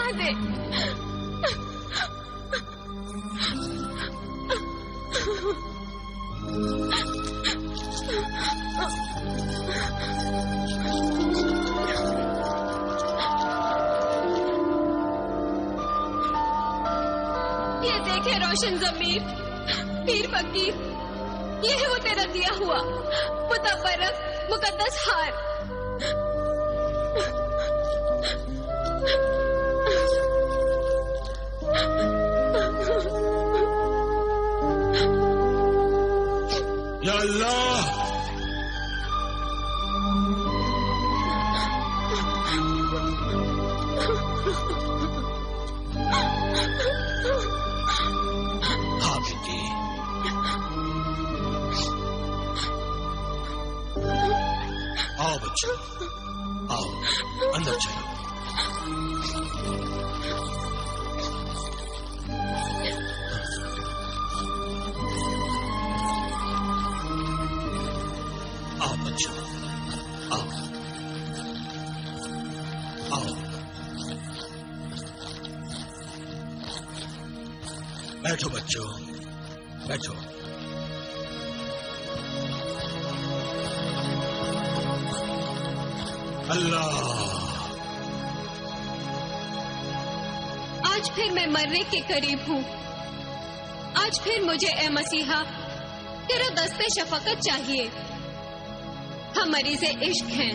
पनाह दे। ये देखे रोशन ज़मीर, पीर फकीर, ये है वो तेरा दिया हुआ मुतबरक मुकद्दस हार। या अल्लाह, हाँ बेटी, आओ बच्चों, आओ अंदर चलो। आओ बच्चों, आओ आओ, बैठो बच्चों, बैठो। अल्लाह, आज फिर मैं मरने के करीब हूँ। आज फिर मुझे ए मसीहा तेरा दस्ते शफकत चाहिए। हम मरीज़े इश्क हैं,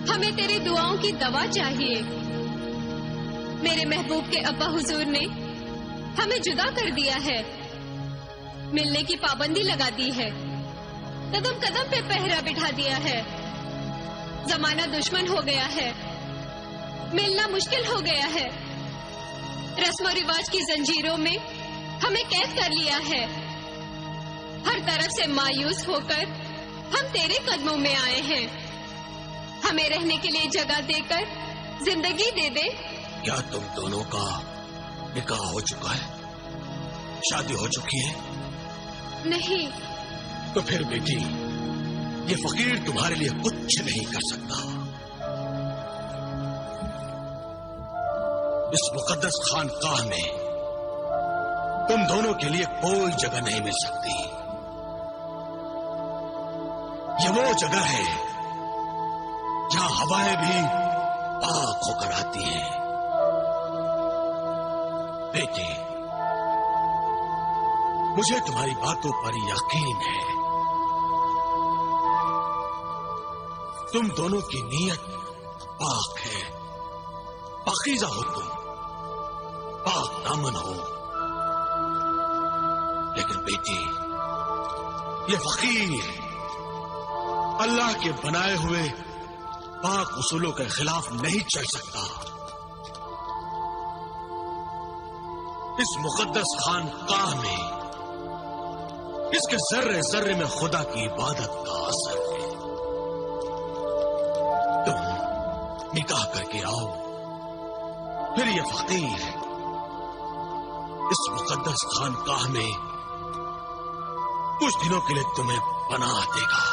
हमें तेरी दुआओं की दवा चाहिए। मेरे महबूब के अब्बा हुजूर ने हमें जुदा कर दिया है, मिलने की पाबंदी लगा दी है, कदम कदम पे पहरा बिठा दिया है। जमाना दुश्मन हो गया है, मिलना मुश्किल हो गया है। रस्म रिवाज की जंजीरों में हमें कैद कर लिया है। हर तरफ से मायूस होकर हम तेरे कदमों में आए हैं। हमें रहने के लिए जगह देकर जिंदगी दे दे। क्या तुम दोनों का निकाह हो चुका है? शादी हो चुकी है? नहीं। तो फिर बेटी, ये फकीर तुम्हारे लिए कुछ नहीं कर सकता। इस मुकद्दस खानकाह में तुम दोनों के लिए कोई जगह नहीं मिल सकती। ये वो जगह है जहां हवाएं भी पाक होकर आती हैं। बेटी, मुझे तुम्हारी बातों पर यकीन है। तुम दोनों की नीयत पाक है, पाकीज़ा हो तुम, पाक दामन हो। लेकिन बेटी, ये फकीर अल्लाह के बनाए हुए पाक उसूलों के खिलाफ नहीं चल सकता। इस मुकद्दस खानकाह में इसके जर्रे जर्रे में खुदा की इबादत का असर है। तुम निकाह करके आओ, फिर ये फकीर इस मुकद्दस खानकाह में कुछ दिनों के लिए तुम्हें पनाह देगा।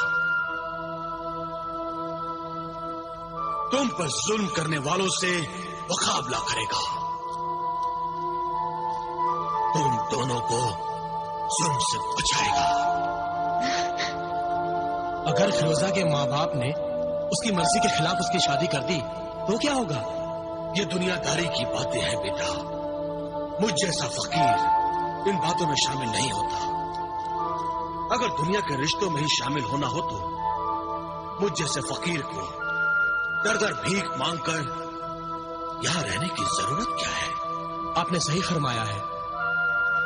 तुम पर जुल्म करने वालों से मुकाबला करेगा। तुम दोनों को जुल्म से बचाएगा। अगर फिरोजा के माँ बाप ने उसकी मर्जी के खिलाफ उसकी शादी कर दी तो क्या होगा? ये दुनियादारी की बातें हैं बेटा। मुझ जैसा फकीर इन बातों में शामिल नहीं होता। अगर दुनिया के रिश्तों में ही शामिल होना हो तो मुझ जैसे फकीर को दर दर भीख मांगकर यहां रहने की जरूरत क्या है? आपने सही फरमाया है,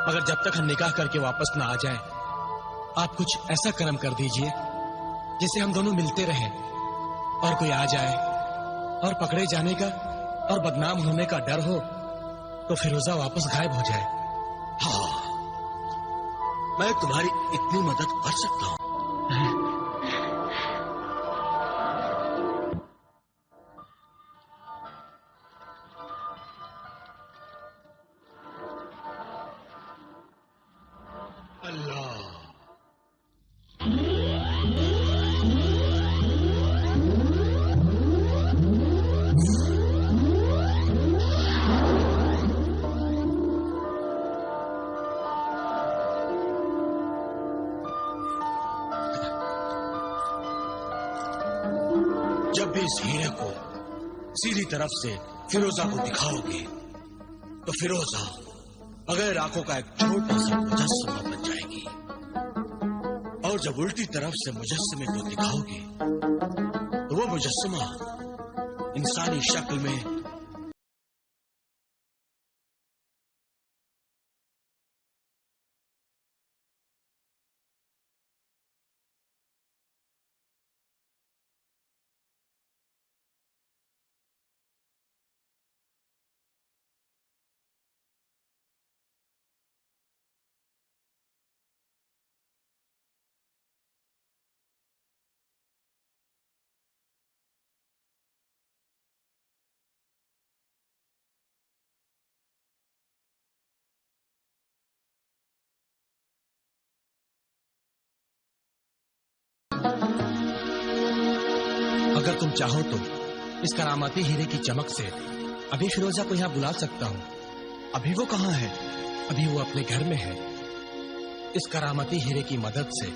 मगर जब तक हम निकाह करके वापस ना आ जाएं, आप कुछ ऐसा कर्म कर दीजिए जिससे हम दोनों मिलते रहें। और कोई आ जाए और पकड़े जाने का और बदनाम होने का डर हो तो फिरोजा वापस गायब हो जाए। हाँ, मैं तुम्हारी इतनी मदद कर सकता हूं। इस हीरे को सीधी तरफ से फिरोजा को दिखाओगे तो फिरोजा बगैर आंखों का एक छोटा सा मुजस्समा बन जाएगी, और जब उल्टी तरफ से मुजस्समे को दिखाओगे तो वो मुजस्समा इंसानी शक्ल में अगर तुम चाहो तो इस करामाती हीरे की चमक से अभी फिरोजा को यहाँ बुला सकता हूँ। अभी वो कहाँ है? अभी वो अपने घर में है। इस करामाती हीरे की मदद से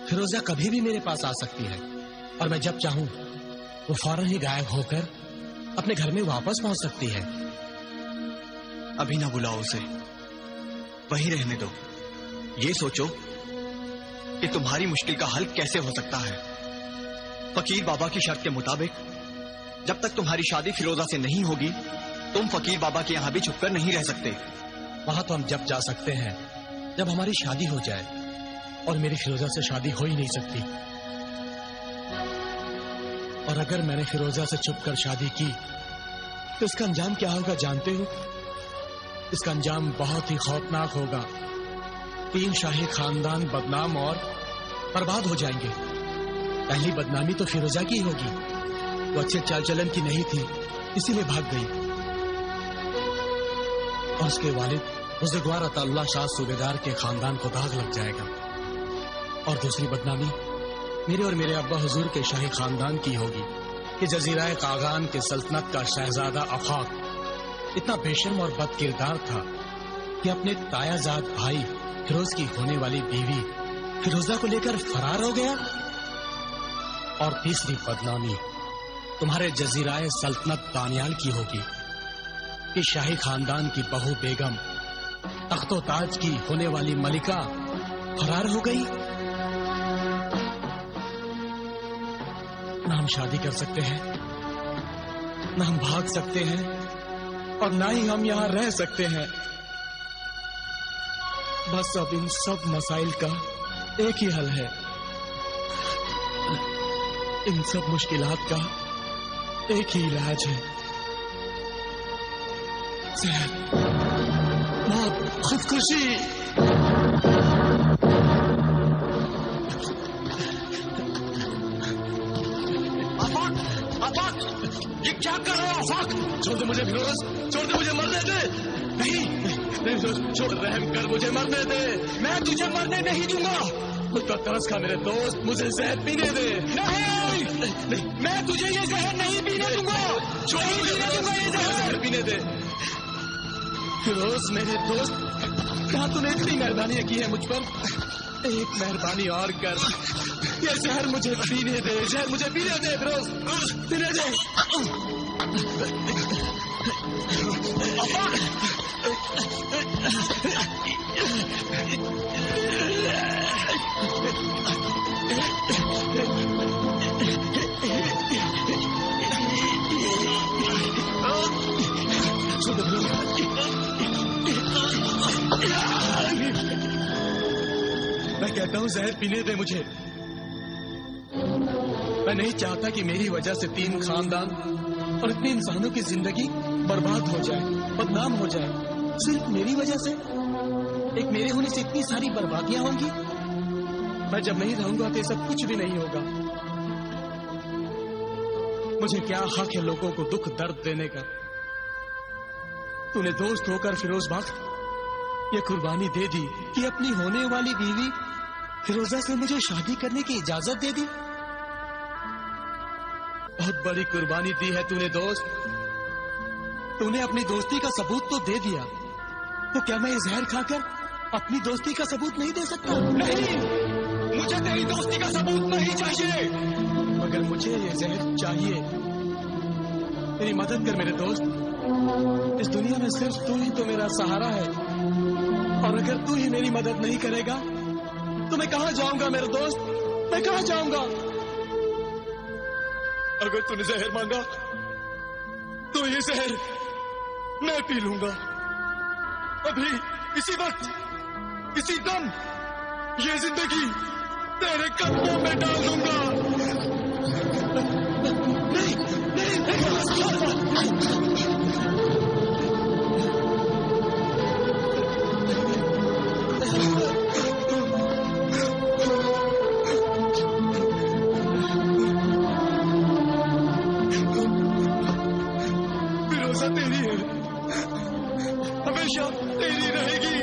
फिरोजा कभी भी मेरे पास आ सकती है, और मैं जब चाहूँ वो फौरन ही गायब होकर अपने घर में वापस पहुंच सकती है। अभी ना बुलाओ उसे, वहीं रहने दो। ये सोचो कि तुम्हारी मुश्किल का हल कैसे हो सकता है। फकीर बाबा की शर्त के मुताबिक जब तक तुम्हारी शादी फिरोजा से नहीं होगी, तुम फकीर बाबा के यहाँ भी छुपकर नहीं रह सकते। वहां तो हम जब जा सकते हैं जब हमारी शादी हो जाए, और मेरी फिरोजा से शादी हो ही नहीं सकती। और अगर मैंने फिरोजा से छुपकर शादी की तो इसका अंजाम क्या होगा जानते हो? इसका अंजाम बहुत ही खौफनाक होगा। 3 शाही खानदान बदनाम और बर्बाद हो जाएंगे। पहली बदनामी तो फिरोजा की होगी। वो अच्छे चाल चलन की नहीं थी, इसीलिए भाग गई। और उसके वालिद बुज़ुर्गवार अताउल्लाह शाह सूबेदार के खानदान को दाग लग जाएगा। और दूसरी बदनामी मेरे और मेरे अब्बा हुजूर के शाही खानदान की होगी कि जजीराए कागान के सल्तनत का शहजादा अफाक इतना बेशर्म और बदकिरदार था कि अपने तायाजाद भाई फिरोज की होने वाली बीवी फिरोजा को लेकर फरार हो गया। और तीसरी बदनामी तुम्हारे जजीराए सल्तनत दानियाल की होगी कि शाही खानदान की बहू बेगम तख्तो ताज की होने वाली मलिका फरार हो गई। ना हम शादी कर सकते हैं, ना हम भाग सकते हैं, और ना ही हम यहां रह सकते हैं। बस अब इन सब मसाइल का एक ही हल है। इन सब मुश्किलात का एक ही इलाज है, सेहत, मौत, खुदकुशी। आफाक, ये क्या कर रहे हो आफाक? छोड़ दे मुझे फिरोज, छोड़ दे मुझे मरने दे। नहीं नहीं, छोड़, रहम कर, मुझे मरने दे। मैं तुझे मरने नहीं दूंगा। मुझ पर तरस खा मेरे दोस्त, मुझे जहर पीने दे। नहीं नहीं, मैं तुझे ये जहर नहीं पीने दूंगा। छोड़, पीने दूंगा ये जहर पीने दे। फिरोज मेरे दोस्त, क्या तूने इतनी मेहरबानी की है मुझ पर? एक मेहरबानी और कर, ये जहर मुझे पीने दे, जहर मुझे पीने दे फिरोज, पीने दे। मैं कहता हूं जहर पीने दे मुझे। मैं नहीं चाहता कि मेरी वजह से 3 खानदान और इतने इंसानों की जिंदगी बर्बाद हो जाए, बदनाम हो जाए। सिर्फ मेरी वजह से, एक मेरे होने से इतनी सारी बर्बादियां होंगी। मैं जब नहीं रहूंगा तो ये सब कुछ भी नहीं होगा। मुझे क्या हक है लोगों को दुख दर्द देने का? तूने दोस्त होकर फिरोज वक्त ये कुर्बानी दे दी कि अपनी होने वाली बीवी फिरोजा से मुझे शादी करने की इजाजत दे दी। बहुत बड़ी कुर्बानी दी है तूने दोस्त। तूने अपनी दोस्ती का सबूत तो दे दिया, तो क्या मैं जहर खाकर अपनी दोस्ती का सबूत नहीं दे सकता? नहीं, मुझे तेरी दोस्ती का सबूत नहीं चाहिए। मगर मुझे ये जहर चाहिए। मेरी मदद कर मेरे दोस्त। इस दुनिया में सिर्फ तू ही तो मेरा सहारा है, और अगर तू ही मेरी मदद नहीं करेगा तो मैं कहां जाऊंगा मेरे दोस्त, मैं कहां जाऊंगा? अगर तूने जहर मांगा तो ये जहर मैं पी लूंगा। अभी इसी वक्त इसी दम ये जिंदगी तेरे कदमों में डाल दूंगा। नहीं नहीं नहीं। फिरोजा तेरी है, हमेशा तेरी रहेगी।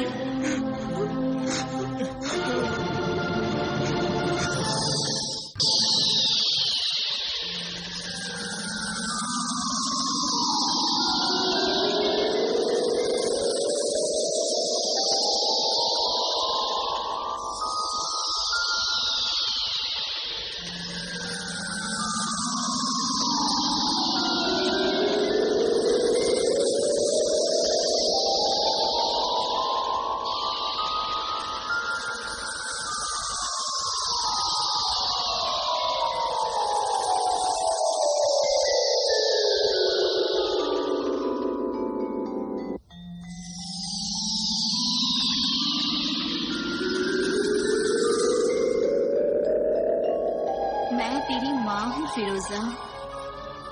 फिरोजा,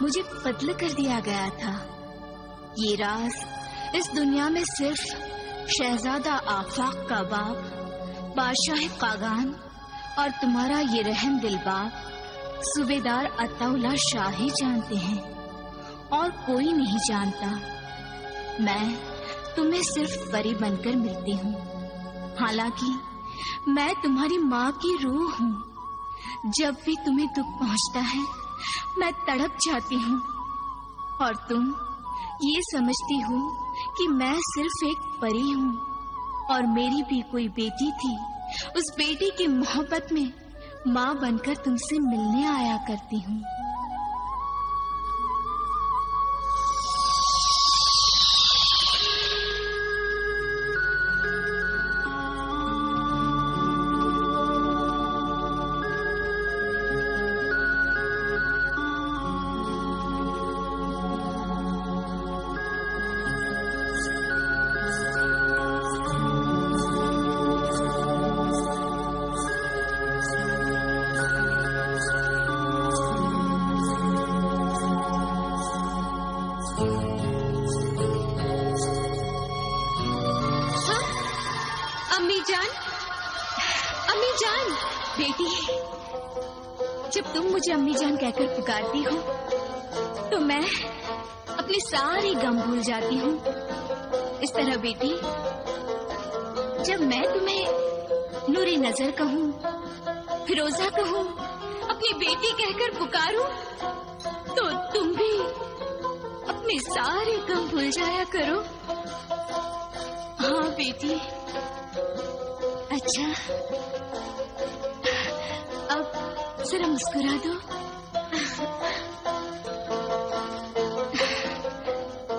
मुझे कत्ल कर दिया गया था। ये राज इस दुनिया में सिर्फ शहजादा आफाक का बाप, बादशाह कागान और तुम्हारा ये रहम दिल बाप सूबेदार अताउल्ला शाह ही जानते हैं, और कोई नहीं जानता। मैं तुम्हें सिर्फ परी बनकर मिलती हूँ, हालांकि मैं तुम्हारी माँ की रूह हूँ। जब भी तुम्हें दुख पहुंचता है मैं तड़प जाती हूँ, और तुम ये समझती हो कि मैं सिर्फ एक परी हूँ, और मेरी भी कोई बेटी थी। उस बेटी की मोहब्बत में माँ बनकर तुमसे मिलने आया करती हूँ। बेटी, जब तुम मुझे अम्मी जान कहकर पुकारती हो तो मैं अपने सारे गम भूल जाती हूँ। इस तरह बेटी, जब मैं तुम्हें नूरे नजर कहूँ, फिरोजा कहूँ, अपनी बेटी कहकर पुकारूं, तो तुम भी अपने सारे गम भूल जाया करो। हाँ बेटी। अच्छा, अब जरा मुस्कुरा दो।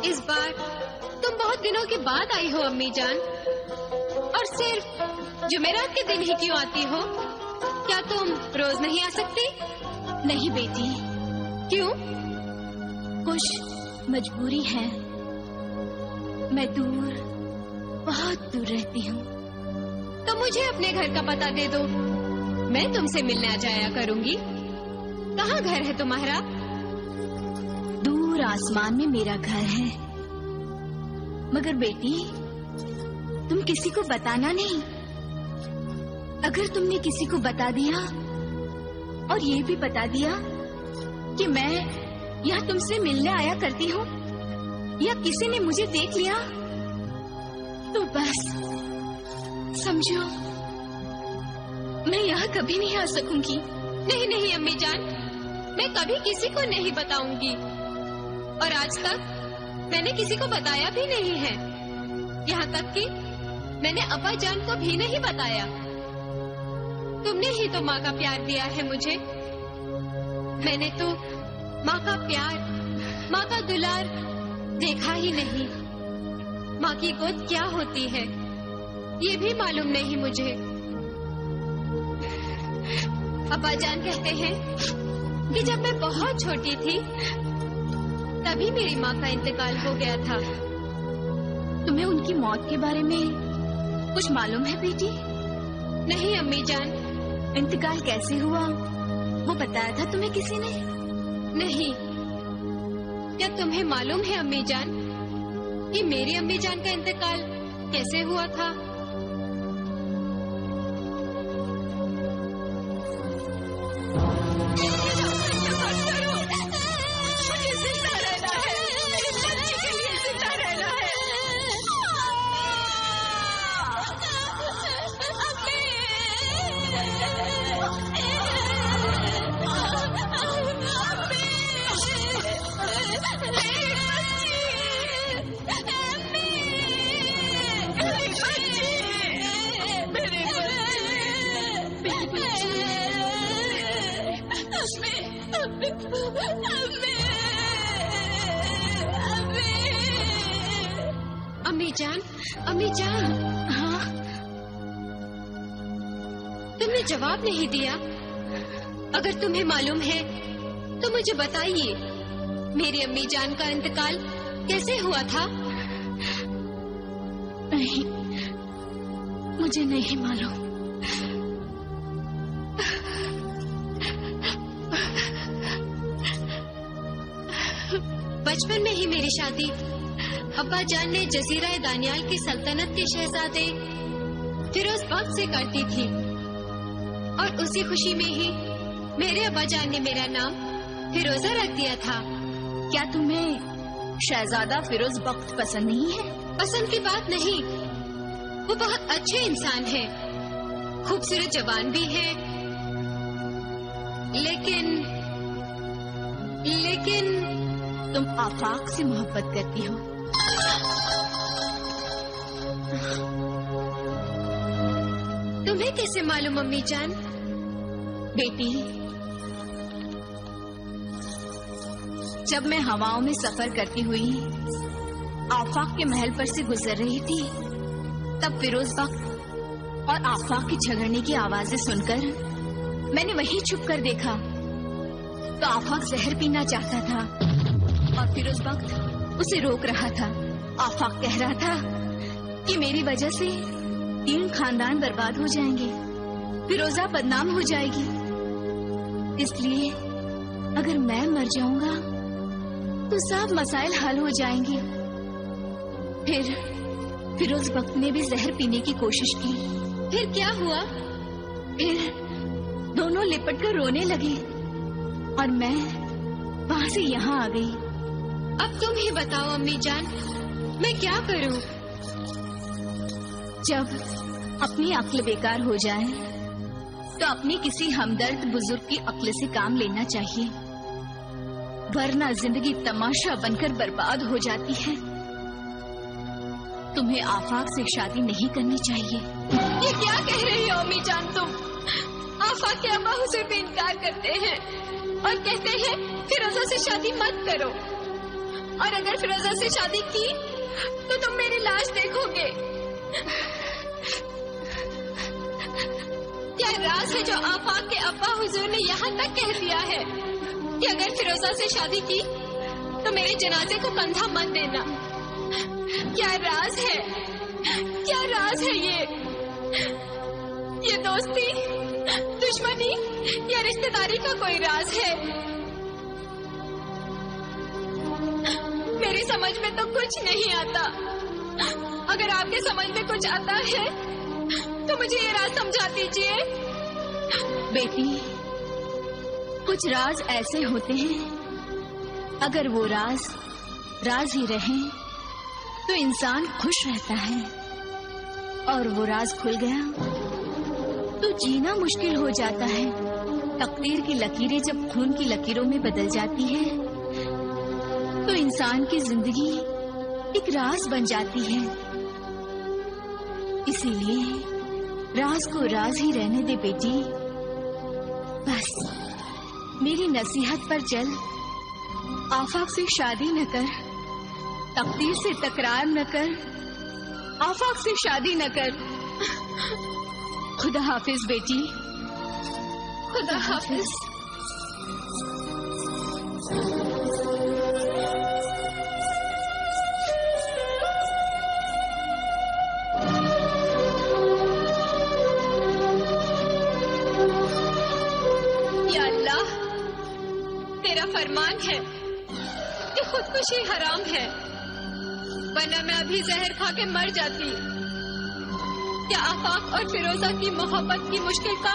इस बार तुम बहुत दिनों के बाद आई हो अम्मी जान, और सिर्फ जुमेरात के दिन ही क्यों आती हो? क्या तुम रोज नहीं आ सकती? नहीं बेटी। क्यों? कुछ मजबूरी है। मैं दूर, बहुत दूर रहती हूँ। तो मुझे अपने घर का पता दे दो, मैं तुमसे मिलने आ जाया करूंगी। कहाँ घर है तुम्हारा? दूर आसमान में मेरा घर है। मगर बेटी, तुम किसी को बताना नहीं। अगर तुमने किसी को बता दिया और ये भी बता दिया कि मैं यहाँ तुमसे मिलने आया करती हूँ, या किसी ने मुझे देख लिया, तो बस समझो मैं यहाँ कभी नहीं आ सकूंगी। नहीं नहीं अम्मी जान, मैं कभी किसी को नहीं बताऊंगी, और आज तक मैंने किसी को बताया भी नहीं है। यहाँ तक कि मैंने अब्बा जान को भी नहीं बताया। तुमने ही तो माँ का प्यार दिया है मुझे, मैंने तो माँ का प्यार, माँ का दुलार देखा ही नहीं। माँ की गोद क्या होती है ये भी मालूम नहीं मुझे। अब्बा जान कहते हैं कि जब मैं बहुत छोटी थी तभी मेरी माँ का इंतकाल हो गया था। तुम्हें उनकी मौत के बारे में कुछ मालूम है बेटी? नहीं अम्मी जान। इंतकाल कैसे हुआ वो बताया था तुम्हें किसी ने? नहीं। क्या तुम्हें मालूम है अम्मी जान कि मेरी अम्मी जान का इंतकाल कैसे हुआ था? अम्मी जान। हाँ? तुमने जवाब नहीं दिया। अगर तुम्हें मालूम है तो मुझे बताइए, मेरी अम्मी जान का इंतकाल कैसे हुआ था? नहीं, मुझे नहीं मालूम। बचपन में ही मेरी शादी अब्बा जान ने जजीरा दानियाल की सल्तनत के शहजादे फिरोज बख्त से करती थी और उसी खुशी में ही मेरे अब्बा जान ने मेरा नाम फिरोजा रख दिया था। क्या तुम्हें शहजादा फिरोज बख्त पसंद नहीं है? पसंद की बात नहीं, वो बहुत अच्छे इंसान है, खूबसूरत जवान भी है, लेकिन तुम आफाक से मोहब्बत करती हो। तुम्हें कैसे मालूम अम्मी जान? बेटी, जब मैं हवाओं में सफर करती हुई आफाक के महल पर से गुजर रही थी तब फिरोज बख्त और आफाक के झगड़ने की आवाजें सुनकर मैंने वहीं छुप कर देखा तो आफाक जहर पीना चाहता था और फिरोज बख्त उसे रोक रहा था। आफाक कह रहा था कि मेरी वजह से 3 खानदान बर्बाद हो जाएंगे, फिरोजा बदनाम हो जाएगी, इसलिए अगर मैं मर जाऊंगा तो सब मसाइल हल हो जाएंगे। फिर फिरोज बख्त ने भी जहर पीने की कोशिश की। फिर क्या हुआ? फिर दोनों लिपट कर रोने लगे और मैं वहां से यहाँ आ गई। अब तुम ही बताओ अम्मी जान, मैं क्या करूं? जब अपनी अक्ल बेकार हो जाए तो अपनी किसी हमदर्द बुजुर्ग की अक्ल से काम लेना चाहिए, वरना जिंदगी तमाशा बनकर बर्बाद हो जाती है। तुम्हें आफाक से शादी नहीं करनी चाहिए। ये क्या कह रही हो अम्मी जान तुम? आफाक के अब्बा हुजूर भी इनकार करते हैं और कहते हैं फिरोजा से शादी मत करो, और अगर फिरोजा से शादी की तो तुम मेरी लाश देखोगे। क्या राज है जो आफाक के अब्बा हुजूर ने यहाँ तक कह दिया है कि अगर फिरोजा से शादी की तो मेरे जनाजे को कंधा मत देना? क्या राज है? क्या राज है ये दोस्ती, दुश्मनी या रिश्तेदारी का कोई राज है? मेरी समझ में तो कुछ नहीं आता। अगर आपके समझ में कुछ आता है तो मुझे ये राज समझा दीजिए। बेटी, कुछ राज ऐसे होते हैं, अगर वो राज ही रहे तो इंसान खुश रहता है, और वो राज खुल गया तो जीना मुश्किल हो जाता है। तकदीर की लकीरें जब खून की लकीरों में बदल जाती है तो इंसान की जिंदगी एक राज बन जाती है। इसीलिए राज को राज ही रहने दे बेटी। मेरी नसीहत पर चल, आफाक से शादी न कर, तकदीर से तकरार न कर, आफाक से शादी न कर। खुदा हाफिज बेटी, खुदा हाफिज। या अल्लाह, तेरा फरमान है कि खुदकुशी हराम है, वरना मैं अभी जहर खा के मर जाती। क्या आफाक और फिरोजा की मोहब्बत की मुश्किल का